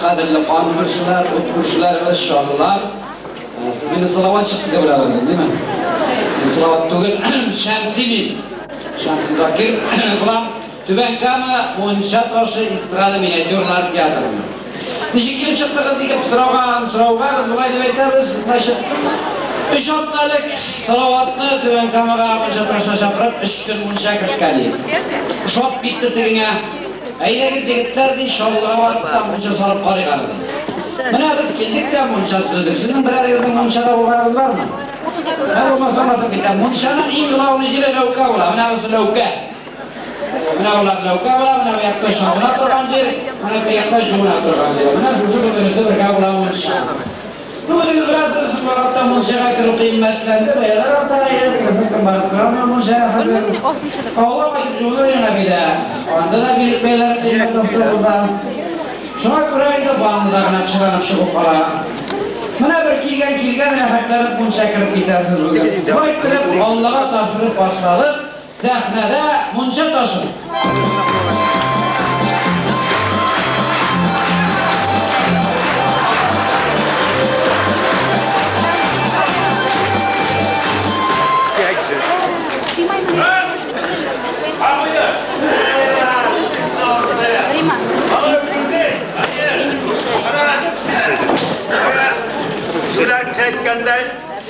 Kadirli kanuncular, okuyucular ve şahlılar. Siz beni salavat çıktı diye biladınız değil mi? Salavat tugul Şemsimi. Şemsi Zakir. Bulan Tübenkama Monşa Taşı İstrada Minyatürler Tiyatrosu. Nişi kilip çıktığınız dikip sırauğa kız bulay demeklerimiz. Üç haftalık salavatını Tübenkama'a Monşa Taşı'na şapırıp 3 gün Monşa kırtkali. Şop bitti tigine. Eydeki jigitler de şallığa vatıdan Monşa salıp karı karıdı. Mına biz keldik de Monşa sığdık. Sizin birerinizin Monşa'da bulgarınız var mı? Ben olmaz olmadım ki de Monşa'nın en gılavını jile levka ola. Mına olsun levka. Mına olar levka ola. Mına yatta şavuna turgan jir. Mına yatta şavuna turgan jir. Mına şuşu kudurisi birka ola Monşa. Numuziz biraz bu vakıtta Monşa'ya kırıp kıymetlendi. Beyler ortaya yedirsin kımbarıp kıramıyor Monşa'ya hazır. Kavga vakit çoğulur yana bir de. Anda da bir beyler kıymetlendi buradan. Şuna kuraydı bağımlılarına çıkanıp para. Buna bir kilgen efektlerin Monşa'ya kırıp bitersiz bugün. Bu ettirip Allah'a tapşırıp başladık. Sahnede Monşa Taşı. Şuradan çekkende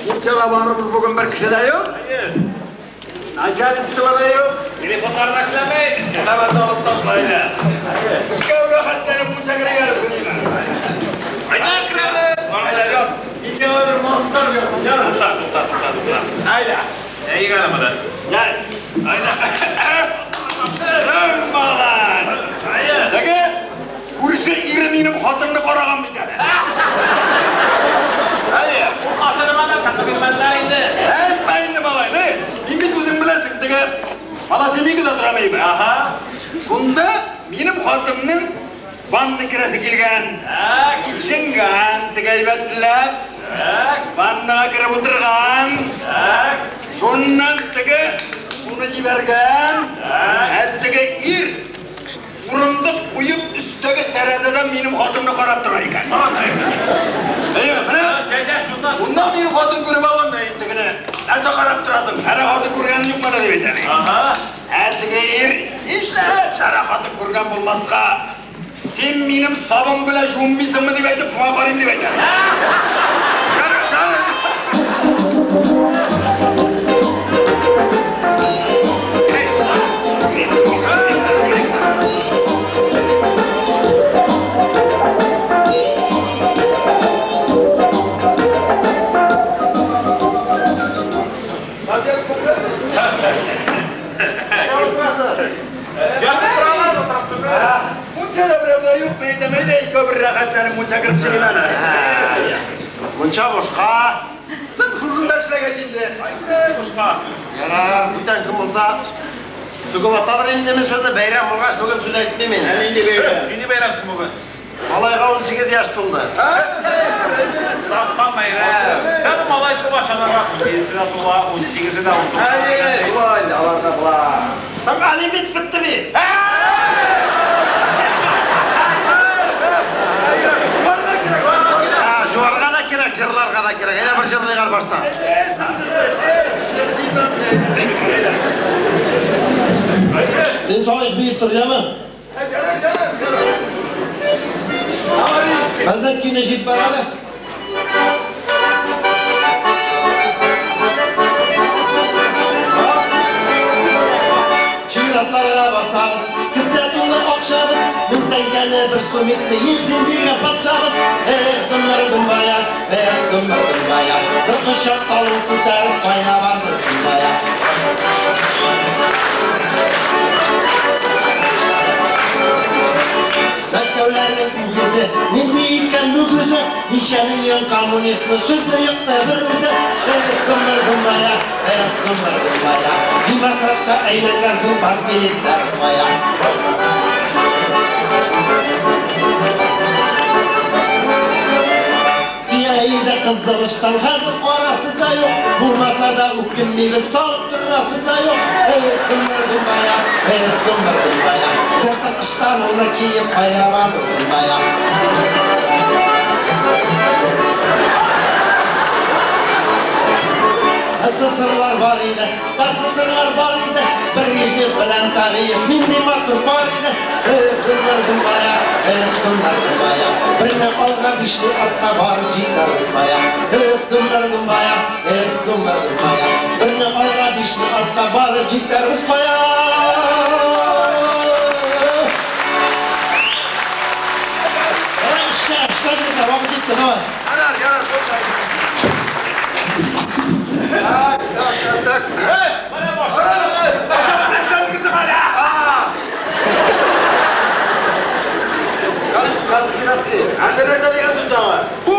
uçağa varımız bugün bir kişi de yok. Aşağı istivala yok. Telefonlarını açlamayın. Namaz alıp taşlayla. İki euro hattını bu çakırı gelip bileyim. Aynen kralı. Hayla yok. İki euro mastar yok. Gel. Tutar. Hayla. İyi kalamadı. Gel. Hayla. Römbalan. Hayır. Dege. Kurşu iriminin hatırını koragan bir tane. Hayla. Bu hatırıma da takıbilmezler indi. Ben de malay ne? İngiliz uzun bilesin dege. Hala seni de duramayım. Aha. Şunda benim hatımның vanna kiresi kelgen. Şingan tigaybetlep. Vannaga kirip oturgan. Şondan tege sunu jibergen. Ettege ir. Fırındık uyup üstteki terazeden benim hatımını karap durar iken. Eyvah bana. Şundan benim hatım görüp alın da ettikine. Nasıl karap durasın? Şara hatı kurganı yok bana demeysen. Ertege ir, işle şara hatı kurgan bulmazka. Sen benim sabun bile jumbisin mi diye aytıp şuna karayım diye aytıp. Munca boşka. Sen şurada işlege şimdi. Boşka. Yara, bütün kim olsa Sukubatlar indemesede beyram olgaç bugün söz aytmaymen. Indi böyle. Yeni bayramsın bugün. Malayga 18 yaş tuldu. Tamam bayram. Sen malaytı başına bak. Birisine sola 18'i de oldu. Hadi, ulan Allah'ta ulan. Sen Ali bitti mi? Juarga da kerak, jırlarga da kerak. Ede bir jırlayı kal başta. Sen soğuk büyüktür ya mı? Hazret ki Necip var hadi. Şiratlara basarız, kıssetini okşarız. Bundan gene bir sumitli yinzindiğe patşarız. Dımlar dumbaya, dımlar dumbaya. Kızı şartalın tutar, fayna vardır dumbaya. Meskevlerinin bilgisi, mindiyken nüfusu. Nişe milyon komünistli sözlü yıktı birbirimize. Dımlar dumbaya, dımlar dumbaya. Demokratça eğlenler zılpan birlikler ısmaya. Dünyayı da kızdırmıştan hazır orası da yok. Bulmasa da hüküm gibi soğuktur anası da yok. Evet gümbür gümbaya, evet gümbür gümbaya. Sırtı kıştanını giyip ayağa gümbaya. Sısırlar var idi, tarsızlar var idi. Bir yüzü bilen tabiyyip minni matur var idi. Gümbür gümbaya, gümbür gümbaya. Birine alga dişli atta var citar ısmaya. Gümbür gümbaya, gümbür gümbaya. Birine alga dişli atta var citar ısmaya. İşte vakit gitti ne var? Yarar çok saygı. Tak. Hey, bana bak. Bıraksan kızım hala. Nasıl kirası? Arkadaşlar yazın da var. Bu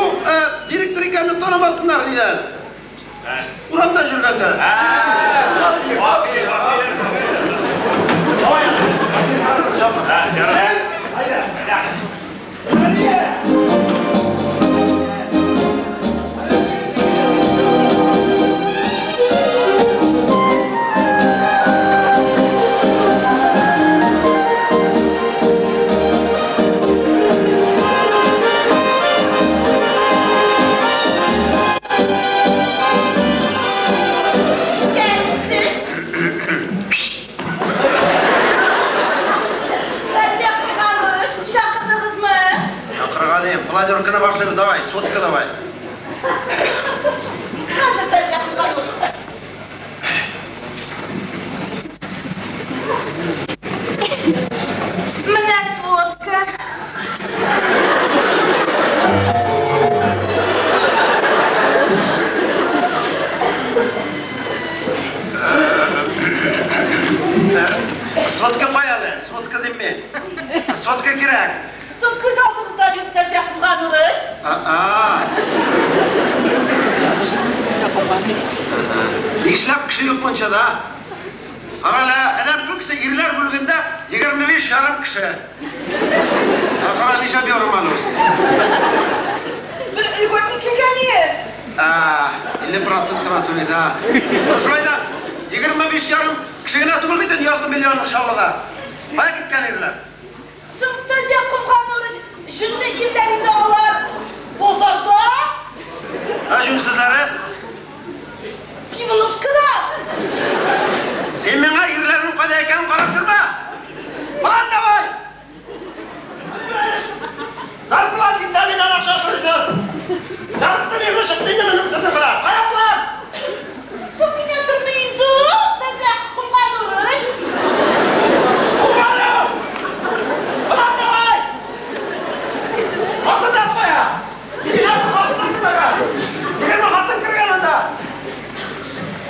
direktörü kendini tanımasınlar neden? Buramda jürgende. Aferin. Пладерканы башlayız, давай, сотка давай. Мене сводка. Сотка паяли, сотка деме. Сотка керек. Соң көз алдыңызда өткіз яқылған ұрыш. İşlep kişi yok bunca da. Hala adam külkse irler bölgünde 25 yarım kişi. Hala nişe bir yorum alıyorsun. Bir ülgötün kelgeni. 50% tratörü da. Şurayı da 25 yarım kişine tügülmeyden 6 milyon inşallah da. Baya gitken irler. Соң көз яқылған ұрыш. Жүнді елдерінде олар бозарда. Şimdi sizlere. Пивнушкада. Sen bana irlerin kadayken karattırma. Ulan davay. Zarpılan çiçeğinden aşağı sürüsün. Yardım bir ışık dinlemedim seni bırak. Kayak lan. Соң мене тұрмайды. Көз яқылған ұрыш. Umarım. Ulan davay. Altın atma ya. Gideceğim bu altın atma ya. Gideceğim bu altın kırganında.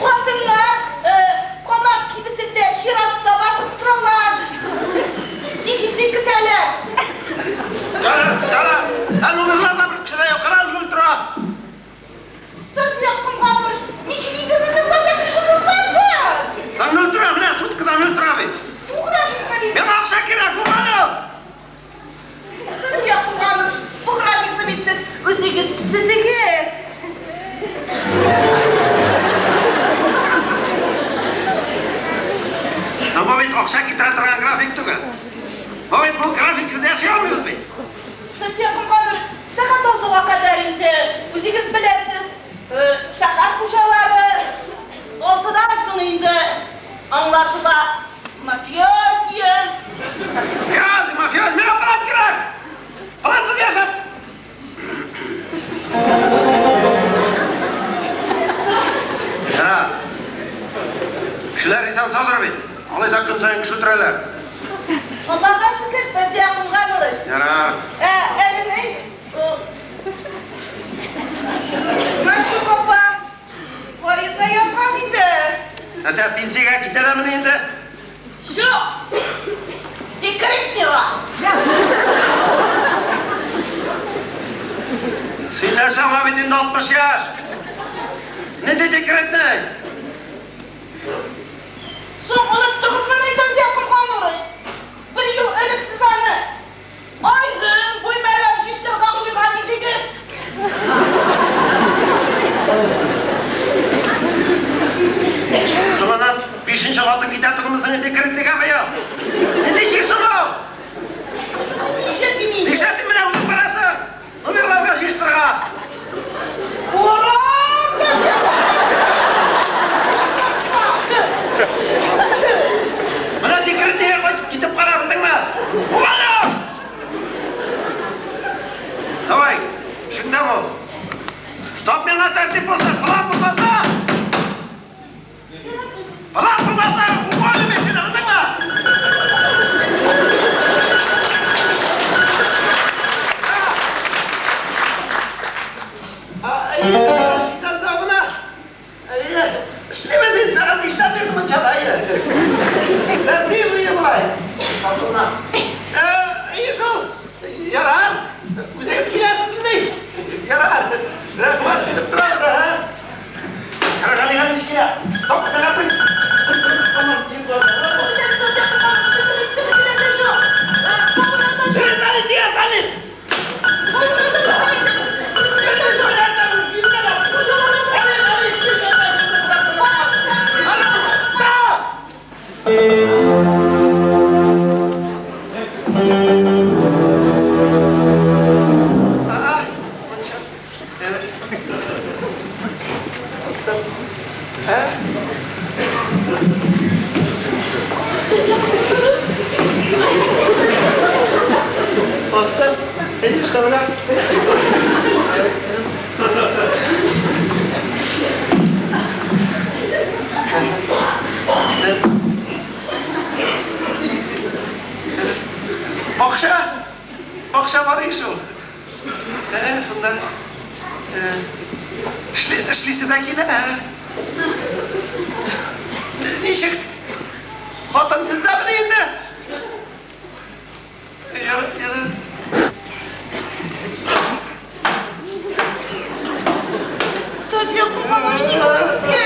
Қатынлар қонақ кибітінде ширатта басып тұралар. Дефиси күтәлер. Yana. Numaralarda bir kişi de yok. Karar gültüra. Сіз яқылған ұрыш. Неше дейдіңіздерде кішірілмәді. Sen gültüra mı ne? Sutkadan gültüra mı? Ben akşam girer. Umarım. Сіз яқылған ұрыш. Бұл графикті бетсіз өзіңіз түсітігіз. Ama biz akşam getiren grafik tüge. Evet bu grafiksiz yaşayamıyoruz biz. Сіз яқылған ұрыш. Саған тозуға қадар енді өзіңіз білесіз. Шаһар қожалары алтыдан соң енді аңлашыла мафиозия. Mafyoz, ne aparat girer? Fransız yaşat. Ya, kişiler insan sağdır bit. Alaysa gün sayın kişi oturarlar. Allah'a şükür сіз яқылған ұрыш. Yarar. Әлі Нашу папа полиция yazған дейді. Sen pensiyaga gitadimi endi? Жоқ. Декретныйға. Senler sana bitinde 60 yaş. Ne de dekretney? Соң 19 мың айтан яқылған ұрыш. Bir yıl іліксіз аны. Айрым, боймайлар шештерға қойған едіңіз. Sonradan atın gitartığımızın dekirindik ama ya. Ne diyeceksin o? Nişetim bile uzun parası. Ömerlerle şiştirga. Bana dekirindik gidip karabildin mi? Ulanı! Давай, şimdi bu. Чтоб меня tertip olsa, falan bulmasa. Falan bulmasa, umarım etsin, anladın mı? Şişan sabına. İşlemedin sana bir işlem verdim çalayı. Ben değil miyim olay? Sabına. İyi şol. Yarar. Bize etkilersizim değil. Yarar. Rahmat edip durarız ha. Karakalıyla ilişkiye. Top ben yapayım. Seni diye seni. Ostam, beni çıkarına. Akşam arayış ol. Şundan. İşlisidekiler. Nişik? Hatun sizde mi neyinde? Yarın. Taşı yok, kurban gideyim ona sizge.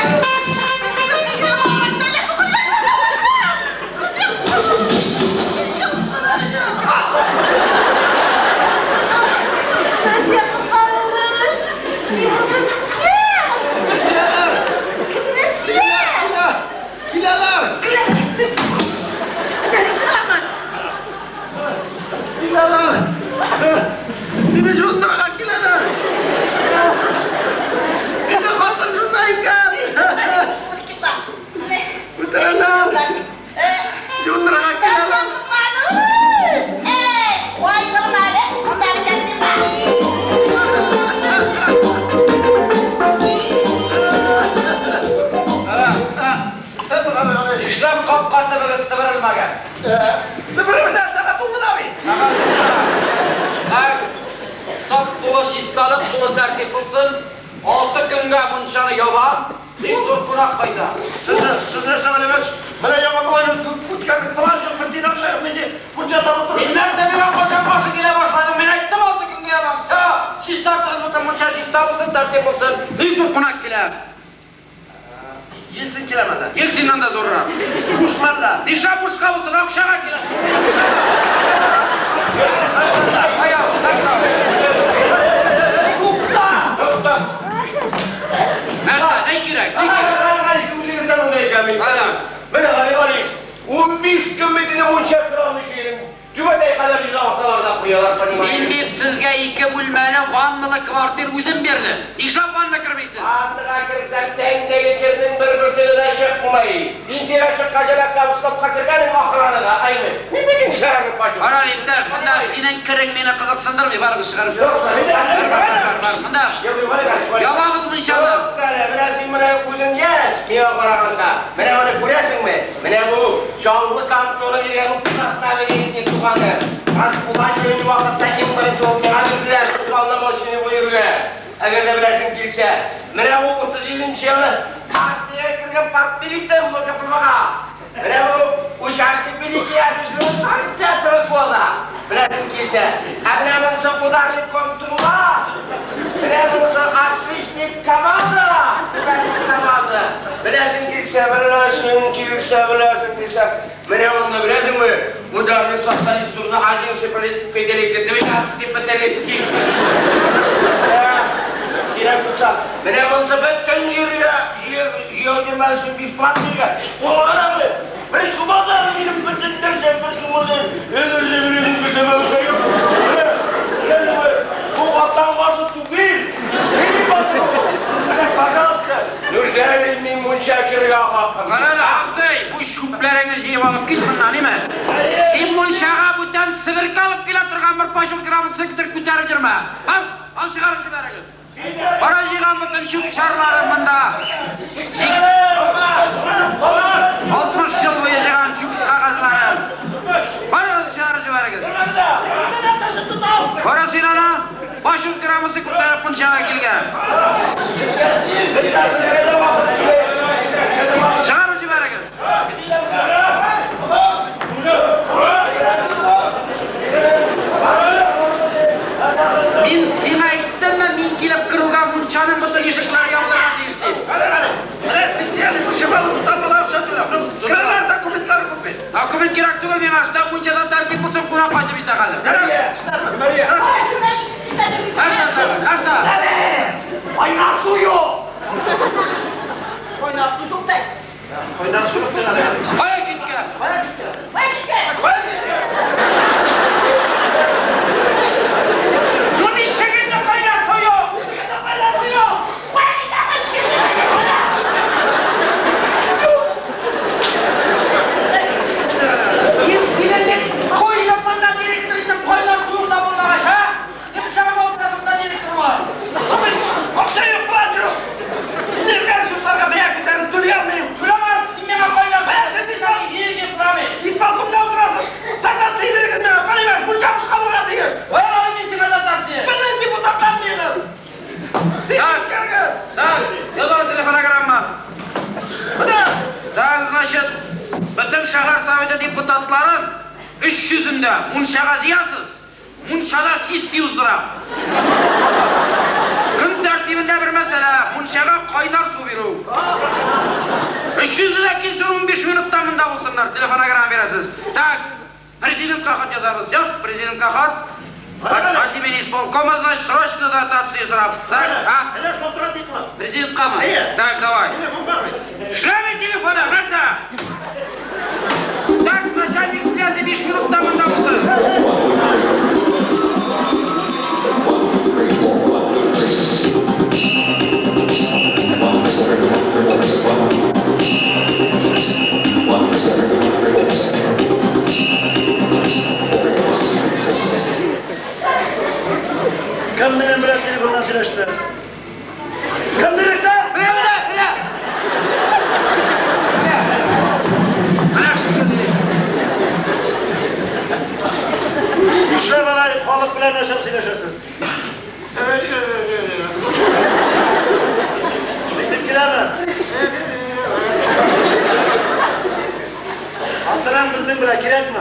Ini sundur akilalar. Ini hatun sundaykan. Betulan. Sundur akilalar. Why kemana? Udah jadi mati. İşlem kapkatta böyle sıvırılmagan. Sıfırımızdan sana tuğun abi. Stop dolaş istalıp dolu tertip olsun. 6 günge munşanı yoba. En zor kunak kayda. Sizler sana demiş. Bana yapma oyunu tutkandık falan çok fırtına akşam mıydı? Bunca tamısın. Senler de bir an koşan başı gile başladım. Ben ettim 6 gün diyemem. Sa, şistartınız mı da munşan şistar olsun tertip olsun. En zor kunak gile. Yesin kilemeden. Yersinden de zorlar. Kuşmarla. Nişan kuşka olsun akşama gile. Ayağı, Mersa, ne gerek? Ben 15 gün medine bu çakrağını şiirim. Tübetey kadar yüze haftalarda koyuyorlar. Bilmeyip sizge 2 bölmeli vannalı kvartir uzun berdi. İşlap vanna kirmeysiz. Andığa girsem tengdegi girdin bir bürtülüden şıkmayı. Dinciler şıkkacılar kamıskop kakırganın ahranıga aynı. Ne bilin şarabı paşu? Arar imtaş, bunda senin kırın beni kızıksındırmıyor. Var mı çıkarıp? Var. Bunda. Yalabız mı inşallah? Yok tane, bilesin bana uzun gez. Niye korakanda? Bana onu göresin mi? Bana bu şanlı kantonu bir yanı kutlasına vereyim diye tuğanı. Kas ulaş önce vakitte en birinci olmaya bildiler. Tuğanla başını buyururlar. Eğer de bilesin kilse. Bana bu 37. yılı partiye kırgın part birlikten bu kapılmağa. Bana bu uçaşlı birlikte yatışını tiyatro kola. Bilesin kilse. Bana bu sokudarlı kontrola. Bana bu artistlik kamazı. Bilesin kilse, bilesin kilse. Bana onu bilesin mi? Mudarlı sahtan isturunu acil sepelit pedelikle demek artistik pedelik ki. Kira kusa. Bana onu sepet kan yürüyor. Yürüyor demezsin biz patlıca. O ara mı? Güzel bir münşakir ya bakın. Qarala, Hamzay, bu şublaringiz yeb olib ketmanglar, nima? Sen munchaga butan sibirka olib kela turgan bir poshilkramni silkitirib ko'tarib yurma. Al chiqarib jibaragiz. Qora yig'an butan shu sharlari bunda. 60 yil bo'yi yig'an shu qog'ozlari. Qora chiqarib jibaragiz. Qora sinana, poshilkramni ko'tarib munchaga kelgan. Chiqarib jibaragiz. Men sen aytdimmi, men kelib kirgan munchaning butun eshiklari yopilgan deysiz. Mana spetsialniy mushafal ustalar o'xshatdilar. Kiralar dokumentlar ko'p. Dokument kerak tugul men ashta munchada tarkib bo'lsa qo'na qaytib yetadi. Qarsa. Oynar su yo'q. Oynar su yo'q da. Oynar su yo'q da. Qo'ya ketgan. Bütün şehir savcı deputatların iş yüzünde munşaga ziyasız. Munşada siz yüzdürem. Gün tertibinde bir mesele, munşaga kaynar su veriyor. İş yüzüne kimse 15 minuttan bunda olsunlar. Telefona giren verirsiniz. Tak, президент Кахат yazarız. Yaz, президент Кахат. От имени исполкома, значит, срочно дотации сраб. Так, а? Президент Кама. Так, давай. Шляпи телефона, Раса! Так, начальник связи 5 минут там отдался. Kim benim biraz telefondan söyleşti? Kim direkte? Bire. Ana şu direkt. Müşre valayı kalıp bilen aşağı söyleşesiniz. Evet. Bizimkiler mi? Altıran bizden bile gerek mi?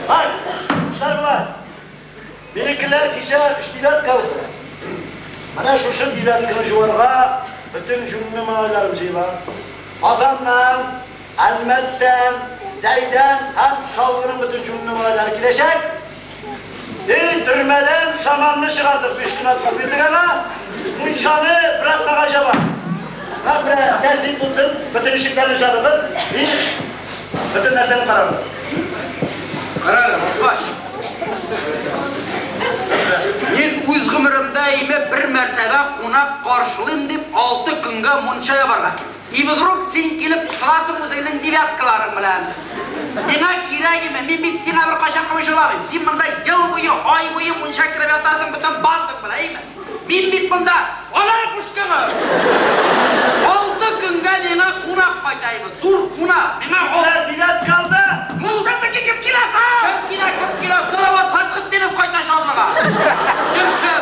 Hayır, işler var. Benimkiler kişiye iştilat kaldı. Ana şu iştilat kılıcıvarga bütün cümle mağalarım var. Azamdan, Elmet'ten, Zeyden hem Şalgır'ın bütün cümle mağaları kileşek. Türmeden şamanını çıkardık 3 gün atmak bildik ama munçanı bırakmak acaba. Ha bre tertip bulsun, bütün ışıklarını çağırırız. Bütün derslerini kararız. Kararım, baş. Men o'z g'umrimda bir martaba qo'naq qarshilayim deb 6 kunga munchaga borgan. Ibig'roq sen kelib qilasan o'zingning devyatklaring bilan. Menga kerakmi? Men bitsina bir qashaq qilmish olaman. Sen bunda yil bo'yi, oy bo'yi muncha kirib yotasan, butun bandim bilaymi? Men bit bunda olay qushkimi? 6 kunga menga qo'naq qaytaymi? Zo'r qo'naq. Menga Devyat kaldı. Muldadaki kim kirasa? Kim kira, salavat hakkı denip qayta şallığa. Şır.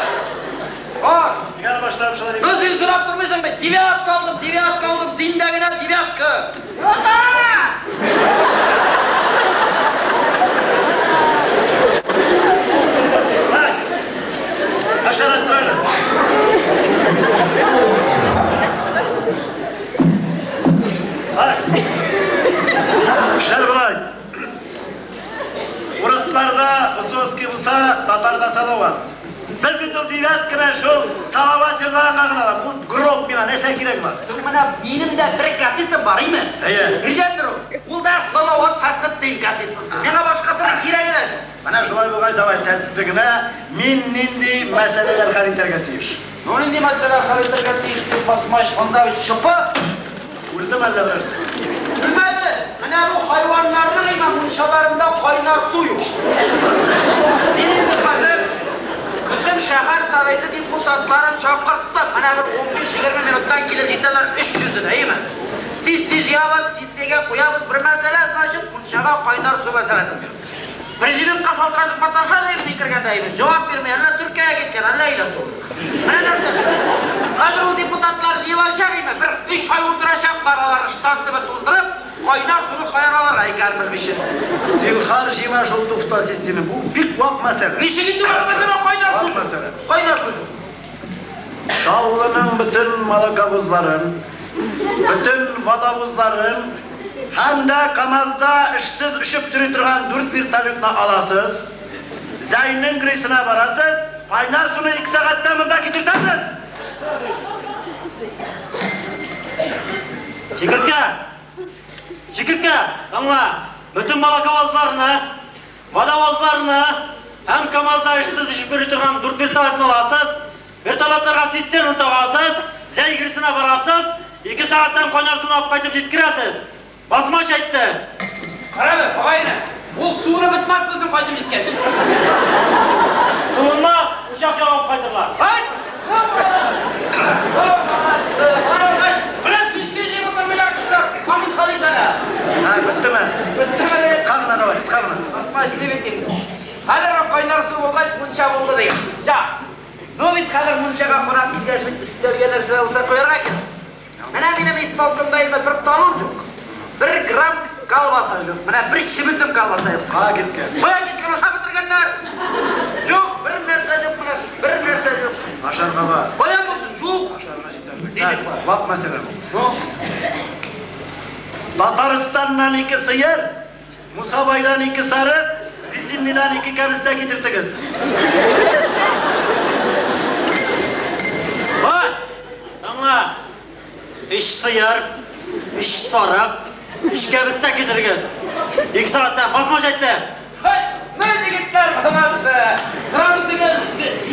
Or. Gel başlayalım şöyle. Kız yüzürap durmaysan be. Devyat kaldım, zindagina devyatkı. Baba! Bak. Aşağıda böyle. Bak. İşler kolay. Ruslarda Vysotskiy bulsa, Tatarda Salovat. Biz bütün devyat kira şu Salovat yıllarına kılalım. Bu grup bina neyse gerek var. Mana benim de bir kasetim var değil mi? Evet. Bilgen bir o. Kulda salavat hakkı den kasetisi. Bana başkasının kirayı da şu. Mana şulay bu qayda tertipligine min nindi meseleler xaritarga tiyish. Nindi meseleler xaritarga tiyish deb basmash onda şıpı. Urdim allaversin. Bilmedi. Mana bu hayvanlarning munchalarında qaynar su yo'q. Benim hazır bütün shahar soveti deputatlarini chaqirtdim. Mana bir 15-20 minutdan kelib yetadilar 300'ü deymi? Siz yavuz, sizga qo'yamiz bir masala, mana shu munchaga qaynar su masalasi. Prezidentga shaltiratib patashadi kirgandaymiz. Javob bermayaplar, Turkiyaga ketgan, Allayla turdi. Mana narsa. Hozir u deputatlar yig'ilishadimi? Bir 3 oy o'tirishib, qarorlarni shtatni to'ldirib, qaynar suvni qo'yarlar aykarmirmishi. Zilhar jima shul tufta sistemi bu big vaqt masala. Nishigin masala qaynar su. Qaynar su. Şallı'nın bütün malakavuzların, bütün vadavuzların hem de Kamaz'da işsiz üşüp durduğun 4 virtajını alasız, Zeyn'in krizine varasız, Paynar sunu 2 saatten burada getirtesiniz. Çikirke, anla, bütün malakavuzlarını, vadavuzlarını, hem Kamaz'da işsiz üşüp durduğun 4 virtajını alasız, vertolyotlarga sisterna tog'asiz, zay girsine varasiz, 2 saatten qaynar suvni olib qaytib yetkirasiz. Basmash aytdi. Qarabi, og'ayni. Bu suvni bitmas bizning qaytib yetkazib. Suvinmas, ushaq yog'ib qaytirlar. Hay! Ulan sizga jibotlarmilar chiqar. Qanday qilinglar? Ha, bittimi? Bittimi? Isqag'ina davay, isqag'ina. Basmash deb eting. Hali qaynar suv bo'lgach buncha bo'ldi degan. Ja. Novit kadar munchaga qurab kelgach, istalgan narsalar bo'lsa qo'yarga kerak. Mana mening isbotimdaymi bir talon yo'q. 1 gram kalbasa yo'q. Mana bir shimitim kalbasa yo'q. Ha ketgan. Qo'ya ketgan o'sha bitirganlar. Yo'q, bir narsa yo'q, bir narsa yo'q. Aşar baba. Qo'ya bo'lsin, yo'q. Aşarına yeterli. Nechik bor? Vaqt masala bu. Yo'q. Tataristondan 2 sıyır, Musabay'dan 2 sarı, Bizinli'den 2 kaviste getirtiniz. Vay! Anla, iş sıyır, iş sarıp, iş kebiste getirgіз. 2 saatten basmaş aytdi. Hay, ne yigitlar bana bize? Sıranı tıgız,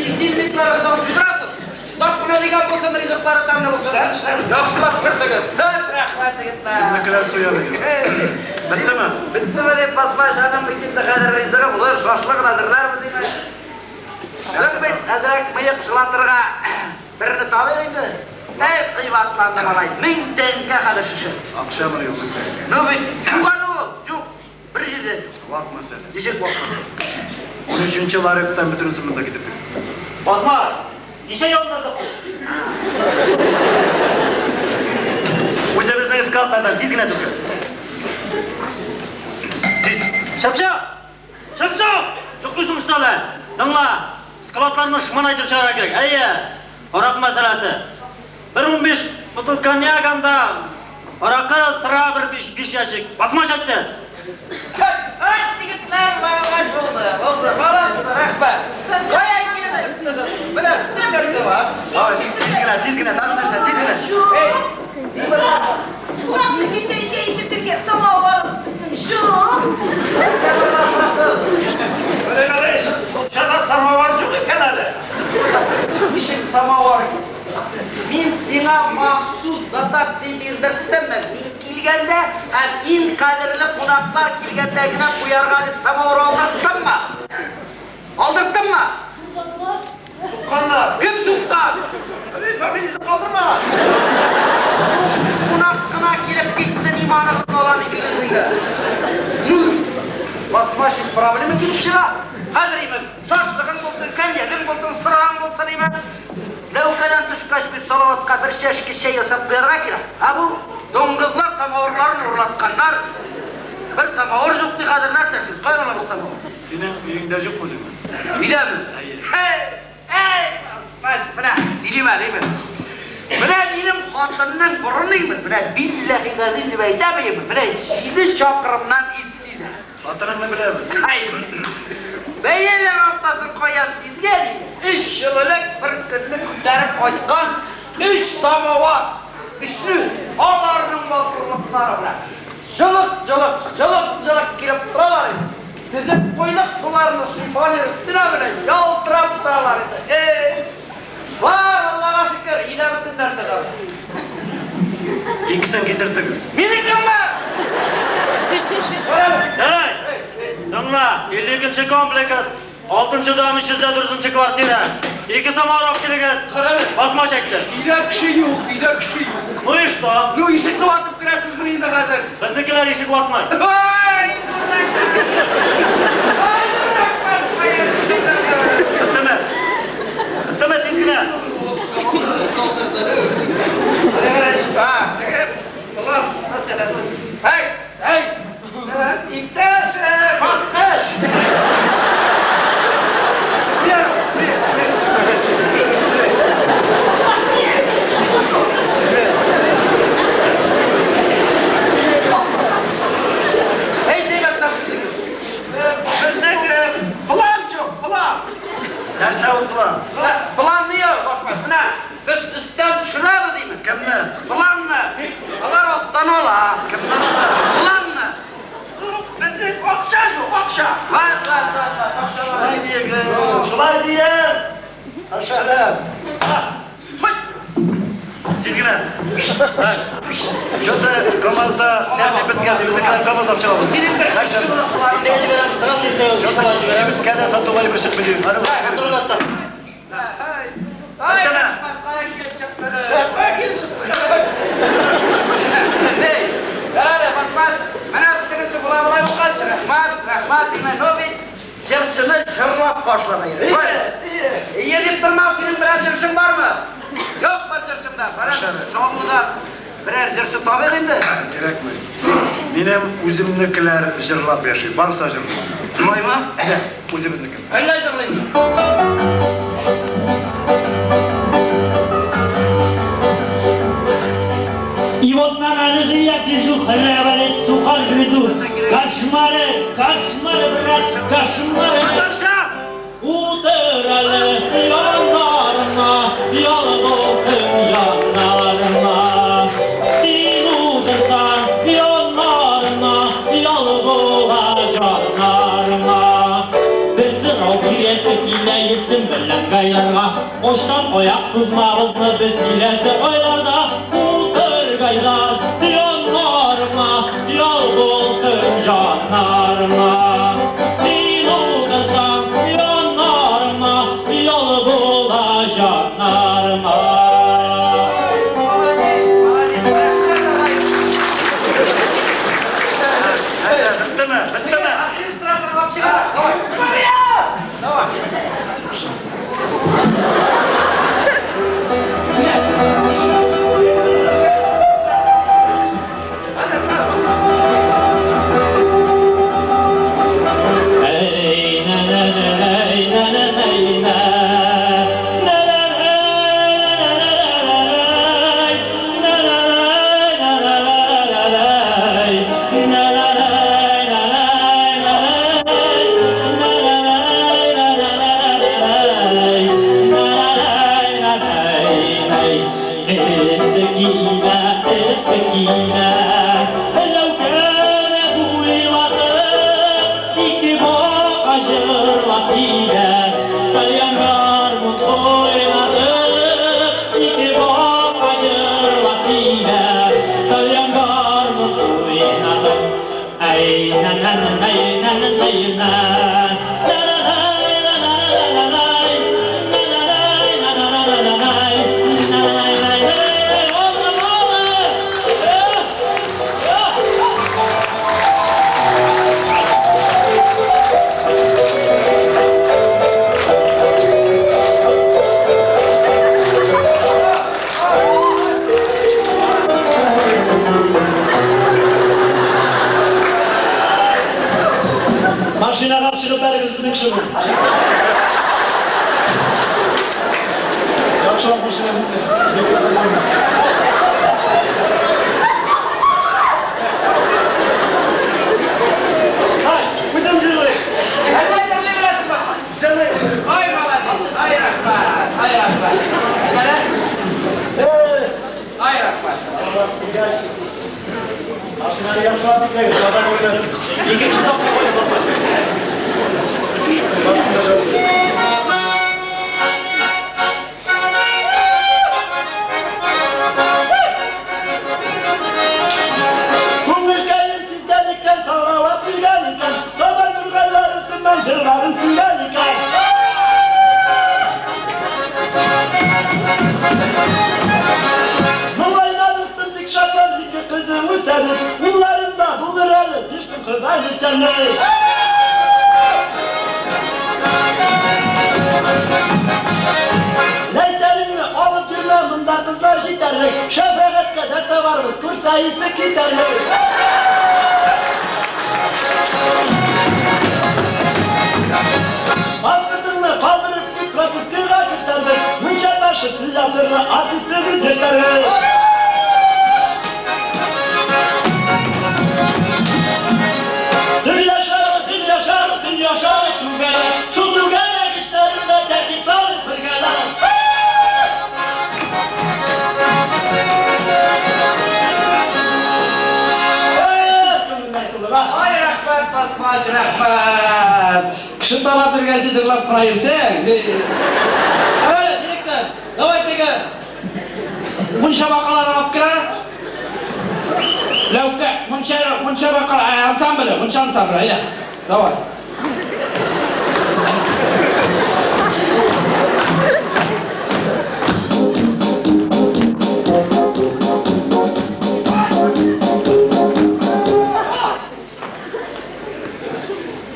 izdiğinliklerden südrasız. Stop kuledigen bolsun, rizikleri tamne bolsun. Yaxşılap şırtıgız. Rahmat yigitlar. Sizinkiler suya veriyor. Bitti mi? Bitti mi deyip basmaş adam bitince kadar rizikı bulur. Şaşlık hazırlar mı zeymiş? Sen bit, hazırak mıyık şılantırga birini tabi'ydi. Ey kıyvatlandım alay, 1000 tenge kadar şişesi. Akşam arıyor. Ne bit, çuğanı ol, çuğ. Bir jilde. Vaqt masala. Dişek bakma. 13. variyaktan bütün sınıfta getirtiniz. Basmaş, işe yolladık. Uysa bizden iskatlardan dizgine döküyor. Diz. Şapşak! Şapşak! Çok kızım iştalar. Danla, skalatlarını şıman aytып çıkara gerek. Eye, orak meselesi. 1-15 butul konyak hamda orakı sıra bir 5 yaşık. Basmaş aytdi. Ay yigitlar, baş oldu. Oldu, rahmat. Qo'yay kelin. Mana tindirdi var. Dizgine, daha dersen dizgine. Hey, Ulan bir gece içip bir kez tamam varım. Şu. sen anlaşmasız. Öyle kardeş, çada samavar çok ekenadi. İşin samavar. Min sana mahsus dotatsiya bildirdim mi? Min kelganda ham eng qadrli qonaqlar kelgandagina qo'yarga deb samavar oldirdim mi? Oldirdim mi? Suqqanlar. Kim suqqan? Birbirinizni qoldirma. Qonaqqa kelib ketsin imonimizni olamiz sizga. Basmaşlık problemi kelib chiqar. Hozir shoshlig'ing bo'lsin, kanyaging bo'lsin, sirang bo'lsin deyman. Lavkadan tushqach bir salovatga bir shash 2 shay yasab qo'yarga kerak. Ha bu do'ng'izlar samovarlarni urlatganlar. Bir samovar yo'qdi hozir narsasiz. Qayerlar bu samovar? Senin uyingda yo'q o'zing. Bilaman. Hey, bas, mana silima deyman. Mana benim xotinning buruniymi? Mana billahi g'azim deb aytamayman. Mana 7 chaqirimdan issiz. Xotiningni bilamiz. Hayır. Beyler ortasını koyan sizge 3 yıllık bir günlük ko'tarib qaytgan 3 samovar. Üçlü ağlarının vapurlukları bilan. Jılık kelib turalar. Bizim koyduk sularını simbolü üstüne bile yaltırap dağlar idi. Vay Allah'a şükür, yine bütün derse kaldı. İkisini getirtiniz. Milikim mi? Hey! Dыңla, 52-ci kompleks, 6-cı damış 104-cü kvartira. İki samarok kiligiz. Basma çekti. Bir kişi yok, bir kişi yok. Bu işte. Yo, işikli atıp giresiz kırıyında kaldır. Bizdekiler işik batmayın. Vay! Ay, bırakmaz. Bitti mi tezgine? Allah meselesi. Hey, hey! İptaş, baskış! Hey, devlet taşıdık. Bizde plan çok, plan. Derste unutma. Plan niye? Bakmaz, buna. Biz üstten düşürürüz değil mi? Kimni? Planla. Allah ostan ola. Kimni usta? Planla. Bizde okşa şu, okşa. Hayır, okşalar. Şulay diye. Şulay diye. Aşağıda. Tezgine. Şurada Kamaz'da nerede bitkendi? Bizdekiler Kamaz yapacağımız. Senin bir kışın kulağın. Neydi ben sana söyleyeyim. Şurada bitkendi sattığı bir kışık biliyorum. Hadi bakalım. Hayır, bak, gelip çıktı. Bak, gelip çıktı. Hey, öyle basmaz. Bana bitirisi bulay bu kaç. Rahmat, ne oldu? Jırsını jırlap başlamayın. İyi deyip durma, senin birer jırsın var mı? Yok bir jırsın da. Bana sonunda birer jırsı tabi edildi. Kerakmi. Benim o'zimnikilar jırlab yaşıyor. Barsa jırlab. Şulay mı? O'zimizniki. Öyle jırlayın. И вот на ножи я сижу, хлебалец, сухарь грызу. Кошмары, кошмары, брат, кошмары. Утырали yanlarına, yol olsun yanlarına. Sen utursan yanlarına, yol bulacaklarına. Bizim o giresi gileyirsin bilen gaylarına. Boştan oyaksız nabızlı biz gilesi oylarda. Gaylar yanlarına, yol bulsun canlarına. Sen olursan yanlarına, yol bulacaklarına. Bitti mi? Bitti mi? Машина kapçılıp berimiz bizim kışımız. Yaxshiroq bo'lishini yetkazasizmi? Hay, o'zim jillayman. Ay молодец, ay rahmat, ay rahmat. Ay rahmat. Mashinani yaxshiroq bitkazing, tozalab o'ynaylik. Ikkinchi topga qo'yib bo'lmaydi. Bu ülkenin sizlerlikten salavat bilenlikten Çoban durgalarısından cırların sizlerlikten Numayla üstüncük şaplar ligi kızımı senin Bunlarında bu kralı düştüm kızaylı seni Leyselimle alıp cürnamında kızlar şiterli Şefaat kadar da varmış kuş sayısı giderli Halkısını kaldırıp gitmek istiyorlar kızlardır Münçe başı tüyatırlı artistleri geçerli Dil yaşarı, dil yaşarı, dil yaşarı tügele Şu tügele işlerinde tehdit sağlık bırgele Ay rahmet basbaş rahmet. Kışın dala bir gezi dırlap kurayırsan. Evet direktör. Давай tege. Munşa bakalara bak kira. Lavka. Munşa bakala. Ansamblı. Munşa ansamblı. Ya. Давай.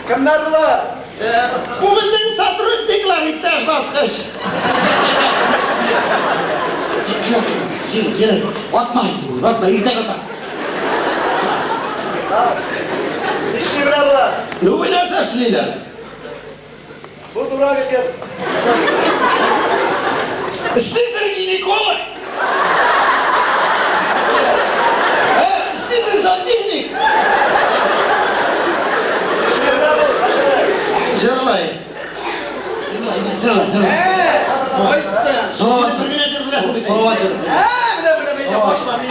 Kimler bunlar? Bu bizim Satürn'dekiler ihtiyaç baskış. Gel. Atmayın. Atma. İlk kadar. İşçi bile bunlar. Ne oynarsa şliler. Bu durağa gel. Sizdir ginekolog. Sizdir zannednik. İşçi bile bu. Aşağıya. Jırlayın. Sırala. Oysa. Sonra Bir güne jırlayasın bir Sonra açalım. bile beyce başma bir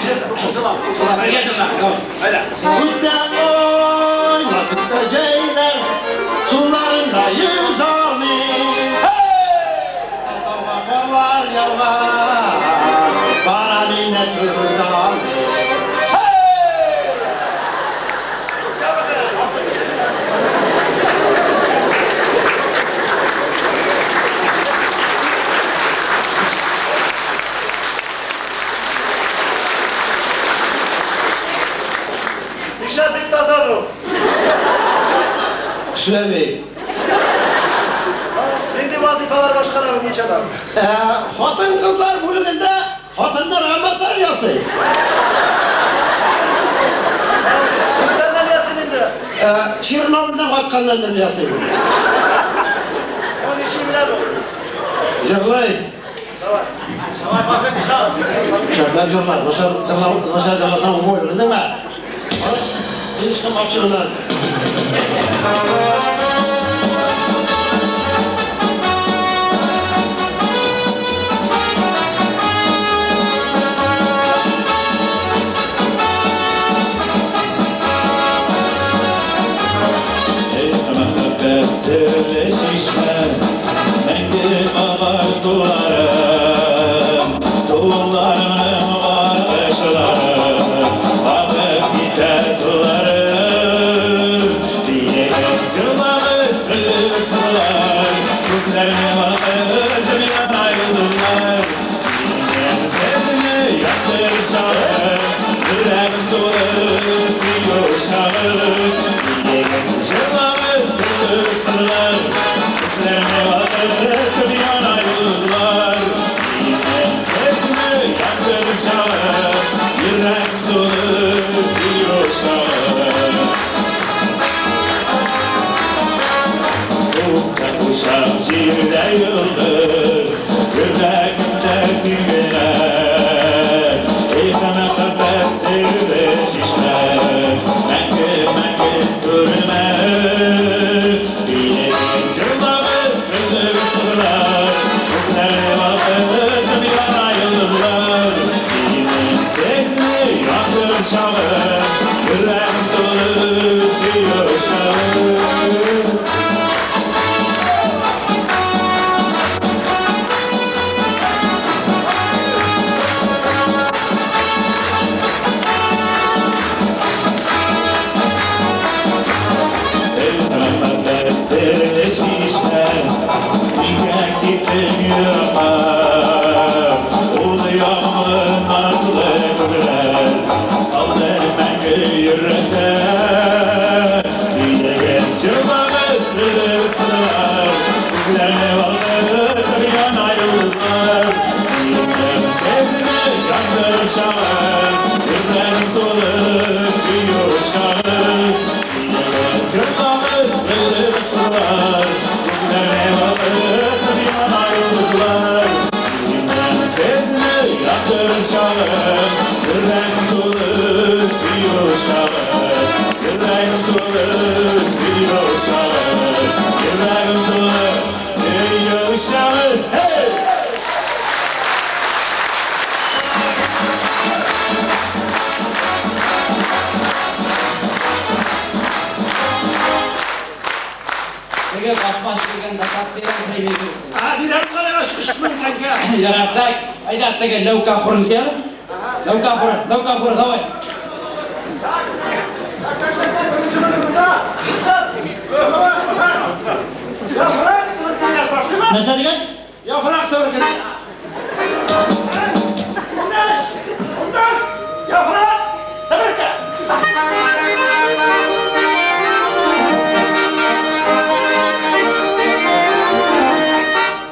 koşulam. Sonra bir geçin lan. Tamam. Haydi. Kutta oynadık da ceyler, sularında yüz almayın. Kavga korlar yalvar, bana minnet kurtarmayın. İşlettik tasarruf. Şülemeyin. Milli vazifeler başkanı niçin adam? Hatın kızlar bölümünde hatınlar amasar yası. Sen ne diyorsun indi? Şirinamdan hakkandan bir yası. Onun işi bile bu. Jırlayın. Şavay bahset işe. Şöyle diyorlar, başa calasan umuyoruz değil mi? Hiç kapatıyorlar. Sırleşişme, mendim ağar sularım, sularımın başlarım, akıp gider sularım, diye yıllarımız kızlar, gözlerime bakır dünya ayrılırlar, dinleyen sesini yaktır şahım, yüreğim dolu siyor şahım, diye yıllarımız kızlar, gözlerime bakır dünya ayrılırlar, dinleyen sesini yaktır şahım, yüreğim dolu siyor şahım. Ufka kuşak şiirde yıldız, yüreğimde simgeler. Eyfeme kapet sevdi şişme, mengil sürme. Bilediğiz yıllarımız kıldır sorular, gözlerine bakıp dünya yıldızlar. Dinleyin sesini yaktır şahım, yüreğim dolu siyor şahım. Yüreğim dolu seviyor uşağı, yüreğim dolu seviyor uşağı, yüreğim dolu seviyor uşağı. Hey! Eğer başbaş degan dakatsiyadan kaybediyorsun. Bir dakika aşmışmın kanka. Yarattak, ayda tege levka kurun ya. Levka kurun, davay. Nasıl diyorsun? Ya bırak sığırkını. Ya bırak! Sabırka!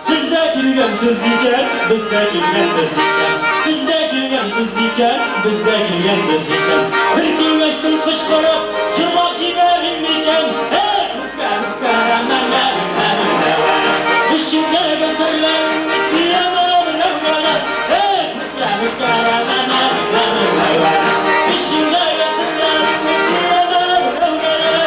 Sizde gülgen kız iken, bizde gülgen biz iken. Sizde gülgen kız iken, bizde gülgen biz iken. Bir güneştin kışkırıp, çırmak giderim iken. Hey! Mukkara İşimde götürlerim, diyemem levgara. Hey! Mukkara İşimde götürlerim, diyemem levgara.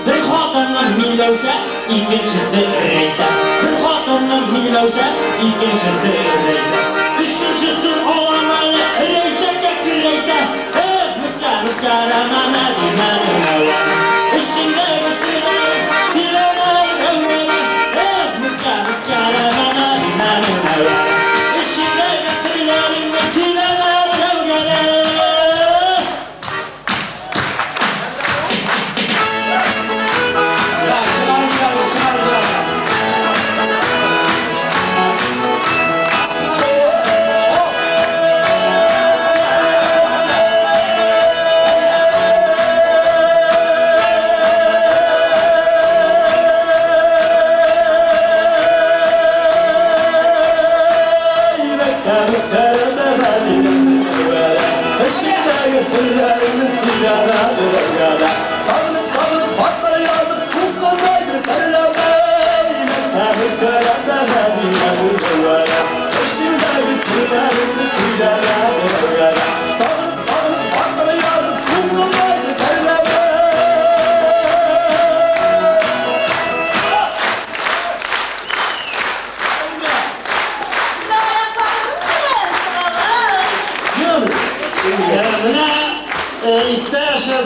Bir hatanın milevşe, ikincisi reyse. Bir hatanın milevşe, ikincisi reyse. Üçüncüsü olanları reyse getireyse. Hey! Mukkara İşimde götürlerim, diyemem levgara. Hey! Mukkara İşimde götürlerim, diyemem levgara.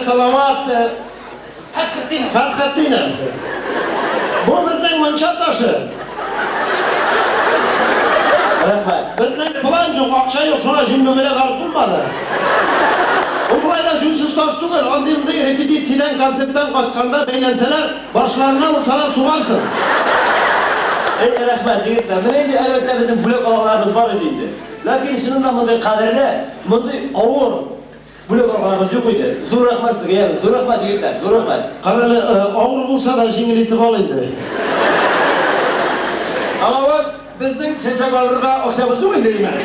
Salavat Fathattina. Bu bizning muncha toshi. Rahmat. Bizning plan yo'q, aqcha yo'q, shuna jimni bera qarab turmadi. Bu burayda junsiz tosh tug'il, ondimda repetitsiyadan, konsertdan qaytganda baylansalar, boshlarini ursalar suvarsın. Rahmat yigitlar, mana endi albatta bizning blok oqlarimiz bor edi. Lekin shundan bunday qadrli, bunday og'ir blok oqlarimiz yo'q edi. Zo'r rahmat sizga, zo'r rahmat yigitlar, zo'r rahmat. Qarali og'ir bo'lsa da yengil etib ol endi. Alavat bizning chechag'allarga o'xshab o'zim deyman.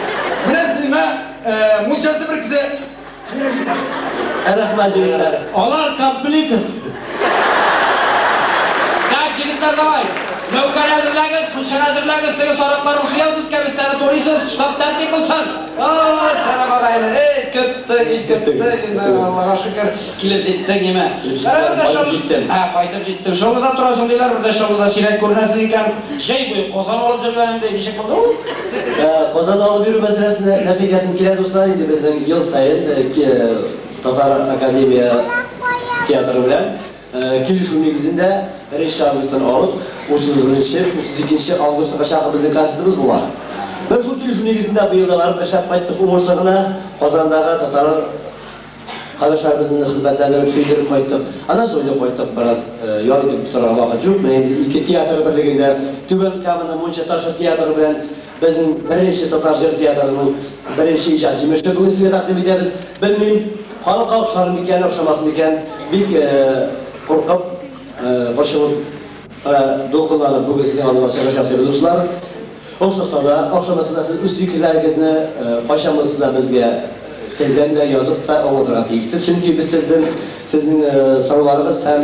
Bilasizmi, munchasi bir kishi Rahmat yigitlar. Olar komplekt. Tak, yigitlar, davay. Navkar hazırlayınız, kuşan hazırlayınız, tege soruqlar uxuyasiz, kemistleri to'riysiz, shtab tartib bo'lsin. Sana qarayli, köptü. Allah'a şükür kelib jetdik nima. Qaytib jetdim. Sho'lida turasan deylar, burada sho'lida siyrak ko'rinasiz ekan. Shay bo'yi qozon olib жүргәнimдә nechik bo'ldi? Qozon olib yurib masalasini natijasini keladi do'stlar, endi bizning yil sayin Tatar Akademiya teatri bilan kelishuv negizida birinchi avgustdan olib 31-32 avgustga qadar bizning konsertimiz bo'ladi. Ben şu kelishuv negizida bu yilda borib ishlab qaytdik, o'shlig'ini Qozondagi Tatar qardoshlarimizni xizmatlarini tushuntirib qaytdik. Ana so'ylab qaytdik, biroz yoritib turgan vaqt yo'q. Men endi ikki teatr birligida Tuban kamini Muncha Toshir teatri bilan bizning birinchi Tatar jir teatrining birinchi ijrochimiz bugun sizga taqdim etamiz. Bilmayman, xalq o'xsharmikan, o'xshamasmikan, bek qo'rqib boshim do'qinlanib bugun sizga Alloh sharafiga do'stlar. O'xshamasdan siz o'z fikrlaringizni qo'shamizda bizga tezda yozib da o'tirasiz. Chunki biz sizning savollaringiz ham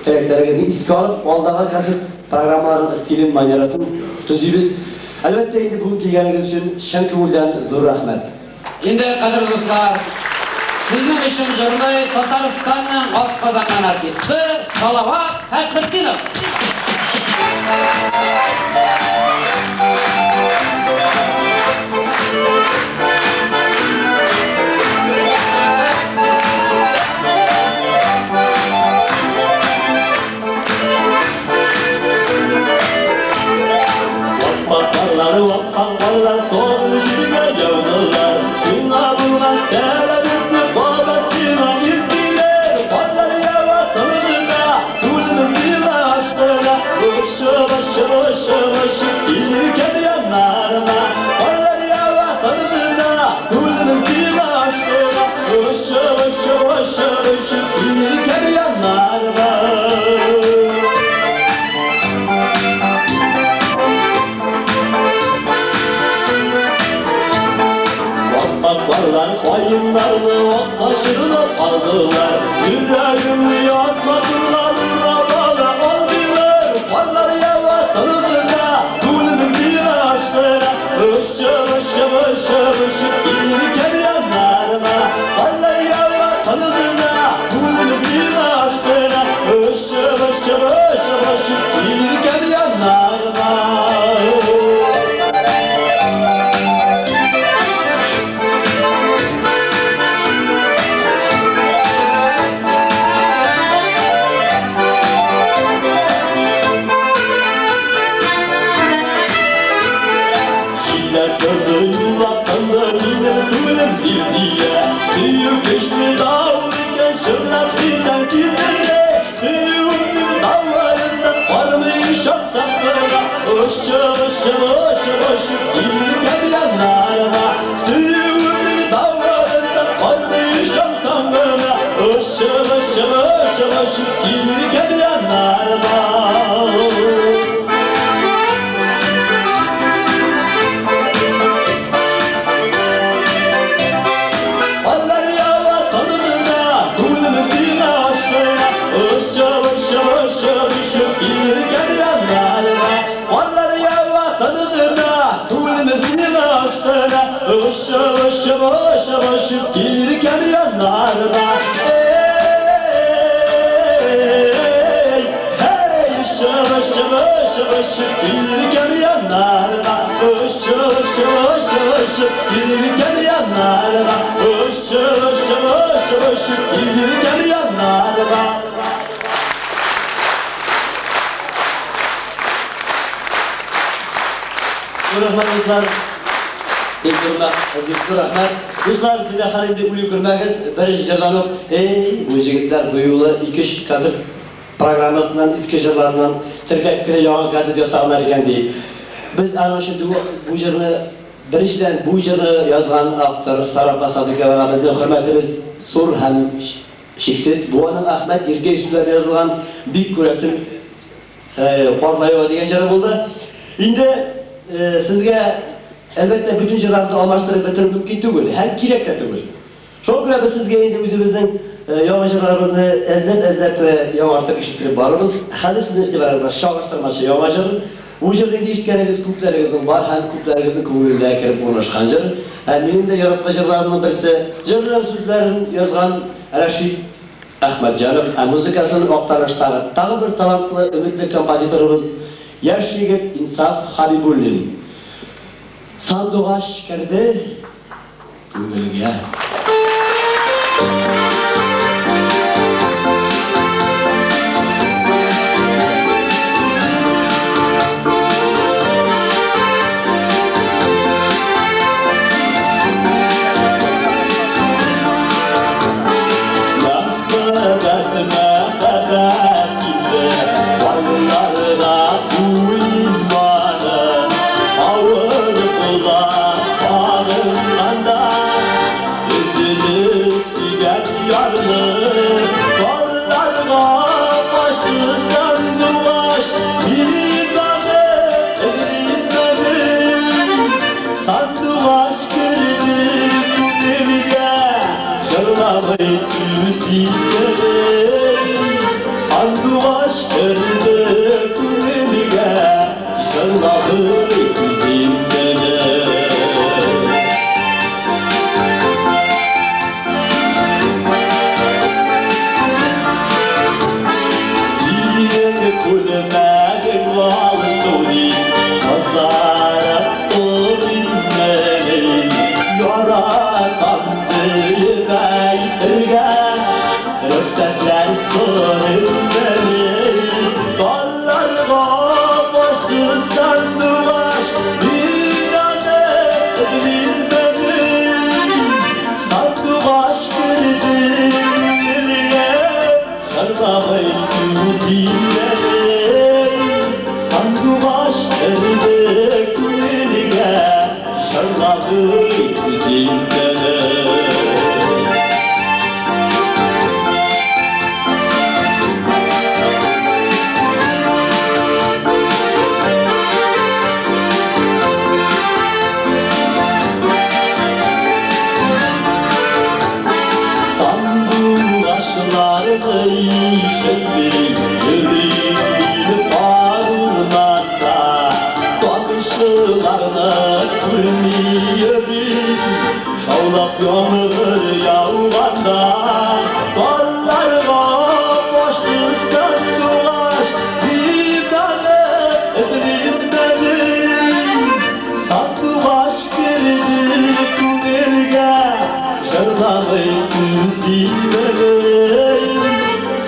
tilaklaringizni istiqol oldagi konsert programmalarning stilini, maneratin tuzuymiz. Elbette indi bugün kelganligiz üçün şen ko'ngildan zo'r rahmat. Endi qadrli do'stlar, sizning ishim jurnay Tataristonning Oq Qozondan artisti Salovat Hayqmetdinov. Vallahi doğru yürüme yavrular, şuna bulmaz telebizde babasına gittiler. Vallahi yava tanıdığına, kulümüz bir açtığına, ışı ilirken yanlarına. Vallahi yava tanıdığına, kulümüz bir açtığına, ışı ilirken yanlarına. Akbarlar bayımlarını ot taşırına aldılar. Yüreğimi yakmadılar, rabala aldılar. Varlar yava tanıdığına, kulümüz bir açtığına, ışı ilirken yanlarına. Varlar yava tanıdığına, kulümüz bir açtığına, ışı ilirken yanlarına. Büyük geçti dağılırken şırnaklıdan kirlere, büyük dağlarından varmış aksaklara, ışı ilirken yanlarına. Büyük dağlarından varmış aksaklara, ışı ilirken yanlarına. Işık gelirken yanlarına. Hey, ışık gelirken yanlarına. Işık gelirken yanlarına. Işık gelirken yanlarına. Rahmatlar. Rahmat. Dostlar, sizə xalində ulu görməgiz, bir jırlanıb, bu jigitlər bu yolu ikiş katır programmasından, ikiş jırlarından Türkiye kire yağın katır göstərlər ikən deyib. Biz ana şimdi bu jırını, birişdən bu jırını yazğan avtor Sarapa Sadıqova bizə hörmətimiz zor həm şiksiz. Bu onun Ahmet Yerge üstülər yazılan bir kurasın Qorlayova degan jırı oldu. İndi sizə elbette bütün jırlarda almashtırib bitirib mümkün tugul, hem kerak da tugul. Şoň göre biz sizga endi o'zimizning yangi jırlarimizni ezlab yangartib eshittirib boramiz. Hozir sizning e'tiboringizga shog'ishtirmachi yangi jır. Bu jır endi eshitganingiz ko'plaringizning bor, ham ko'plaringizning ko'ngliga kirib o'rnashgan jır. Mening de yaratma jırlarimning birisi, jırlar so'zlarini yozgan Rashid Ahmadjonov, muzikasini oqtarishdagi tag'i bir talantli, umidli kompozitorimiz yosh yigit Insof Habibullin. Sandığa şikerdi, ko'ngilga. Sanduaş kırdı kulübüge, şırnağı bizim baytırgan ruhsatlar so'rib beni dallarga boshqizdan duvash dinane edilin beni sanduvash kirdirilge şarkabay yüzüyle sanduvaş kirdi kulilge şarkabay yüzüyle Şaulap yağmur yağganda dallarga boşluktan dolaş bir tane edilin benim sanduvaş girdi kulelge şarlamayı yüzülerim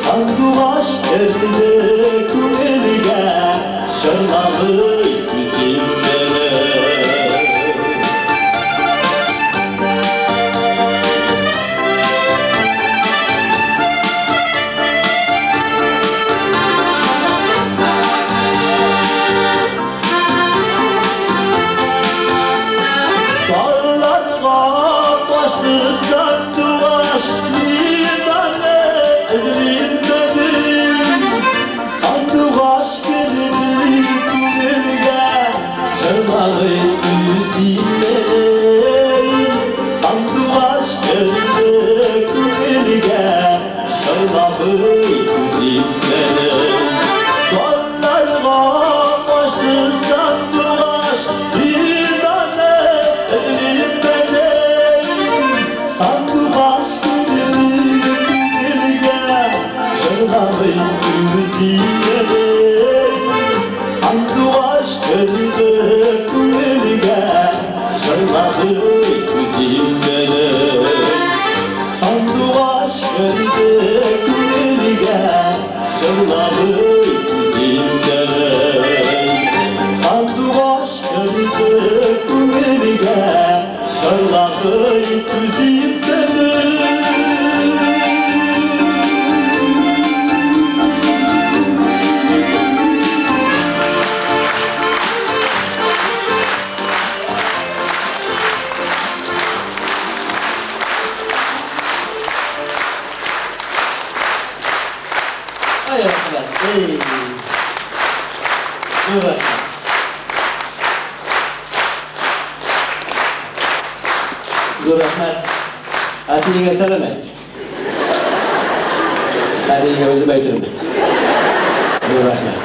sanduvaş girdi kulelge şarlamayı yüzülerim Zor rahmet. Atiniga salamat. Atiniga o'zim aytiraman. Zor rahmet.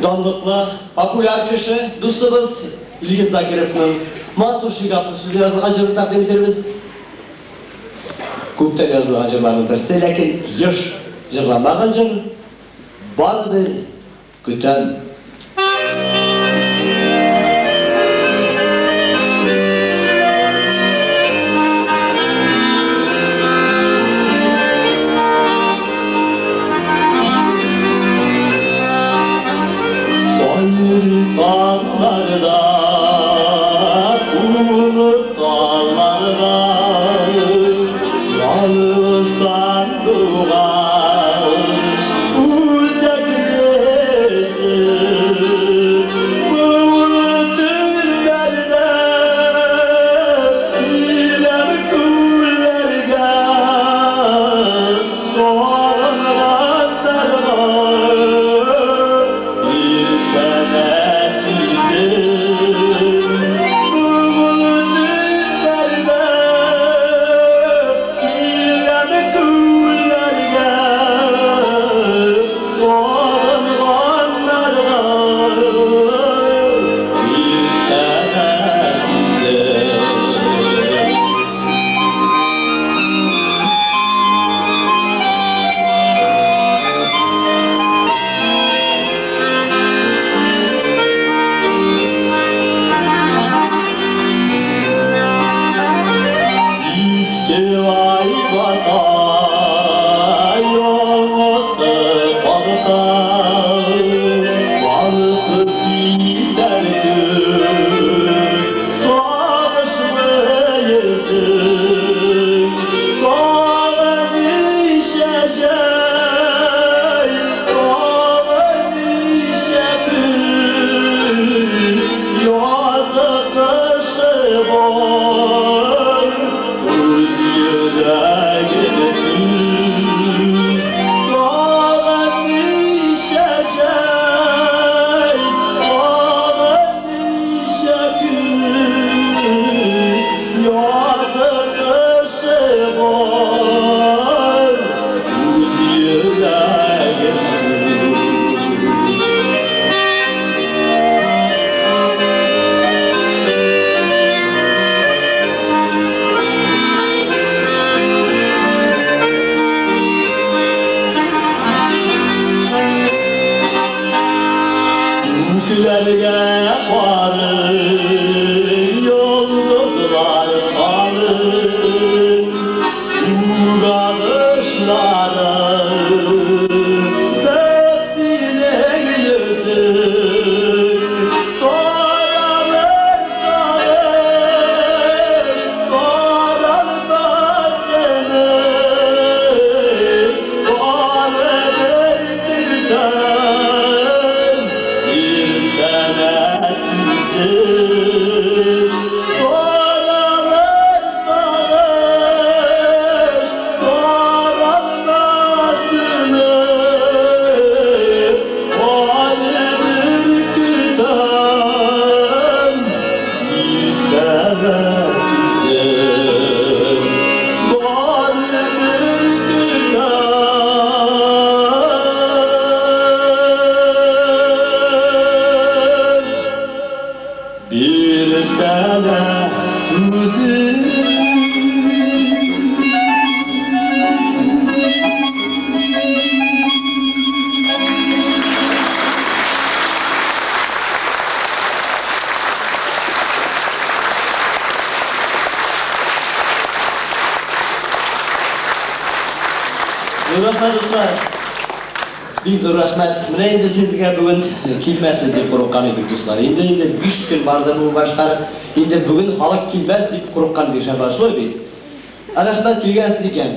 Donliqli populyar kishi do'stimiz Ilgaz Zakirovning Mansur Shigapov so'zlaridan ajrni taqdim etamiz. Ko'pdan yozilgan ajrlarning birisi, lekin yosh jig'lanmagan jir baribir kutan. Dağlarda, umut dağlarda, yalnızdan doğar uzak deniz. var Öz yüreğim Ağabey şeşey Ağabey şekil Yazılışı var Öz yüreğim Yüklerge varın, yolculuklar alın, uğraşların hepsinin yüzü, kararır sağır, kararmaz demir, kararır dilden. Bir sene uzun Rahmat dostlar. Biz rahmat. Mana endi sizga bugun kelmaysiz deb qo'rqqan edik do'stlar. Endi 5 kun barda bu boshqa. Endi bugun xalq kelmas deb qo'rqqan edik shafar sho'ydi. Rahmat kelgansiz ekan.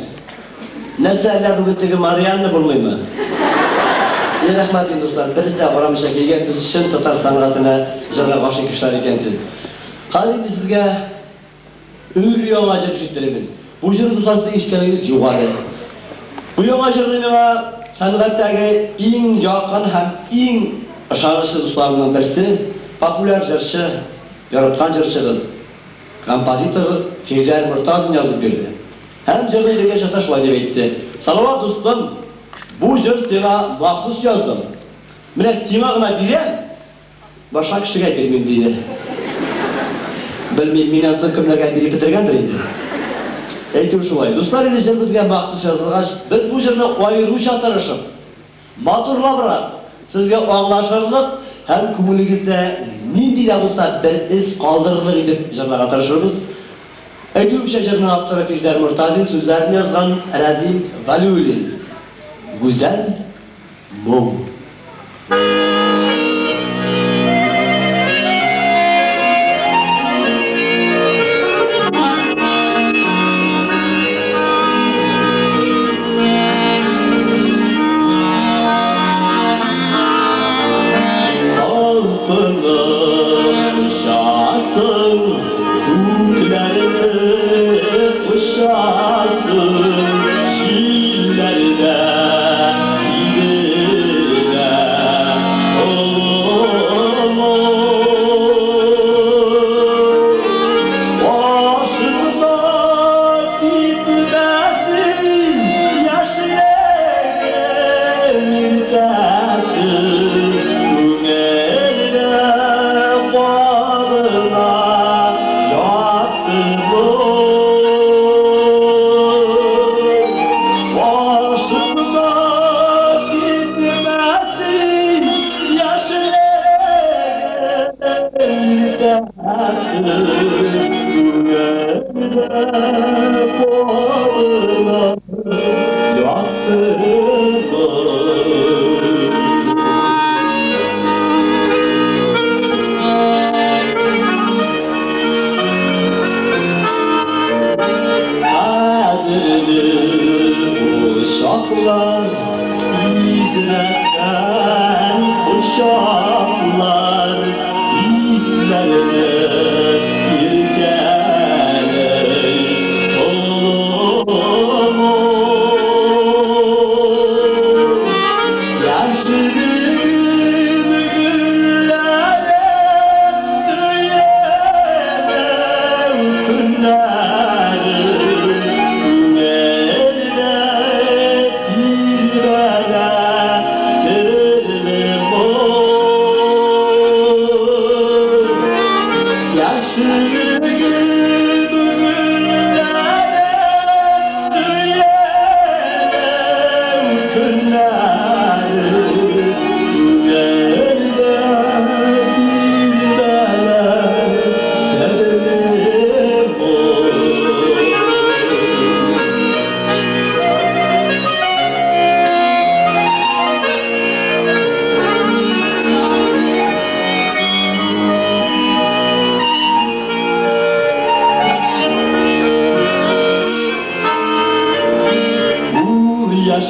Narsalar bugun tegi Mariyanni bo'lmaymi? Rahmat do'stlar. Birisi oramizga kelgansiz, shin tatar san'atini ijro boshqa kishlar ekansiz. Hozir endi sizga ur ajr tushuntiramiz. Bu jir do'stlar eshitganingiz yo'g'adi. Bu yangi jirni menga san'atdagi eng yoqin ham eng ishonchli do'stlarimdan birisi populyar jirchi, yaratgan jirchimiz, kompozitor Ferzar Murtazov yozib berdi. Ham jirni degan shata shulay deb aytdi. Salovat do'stim, bu jir tema maxsus yozdim. Mana temag'ini berem, boshqa kishiga bermayman deydi. Bilmayman, mendan so'ng kimlarga berib bitirgandir endi. Aytib shulay. Do'stlar, endi bizga maxsus yozilgach, biz bu jirni ayiruvcha tarishib, motorlabroq sizga anglashirlik ham ko'nglingizda nendayda bo'lsa bir iz qoldirlik deb jirlarga tarishamiz. Aytuvchi jirning avtori Ferzar Murtazov so'zlarini yozgan Razil Valulin. Go'zal mum. Uşaklar, yiğitlerine bir gel.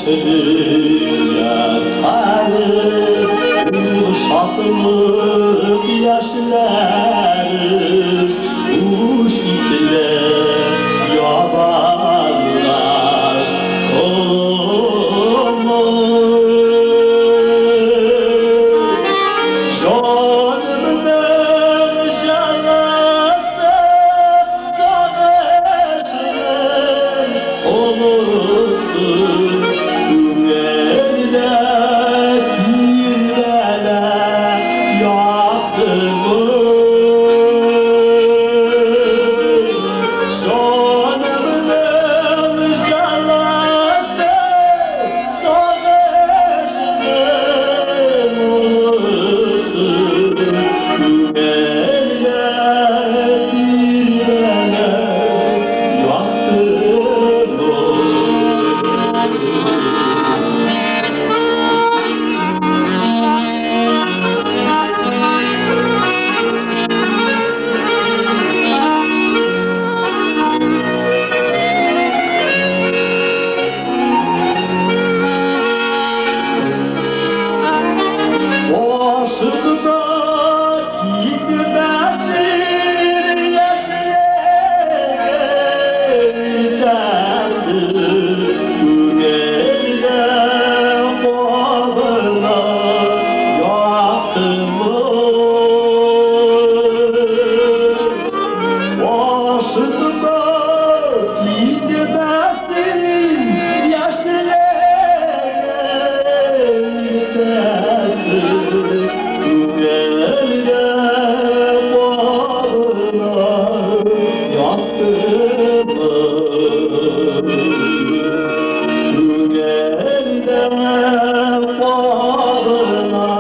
yatarım uşaklık yaşları kuş isle yabanlaş olmuş canımın canası kabeşin olursun Washington.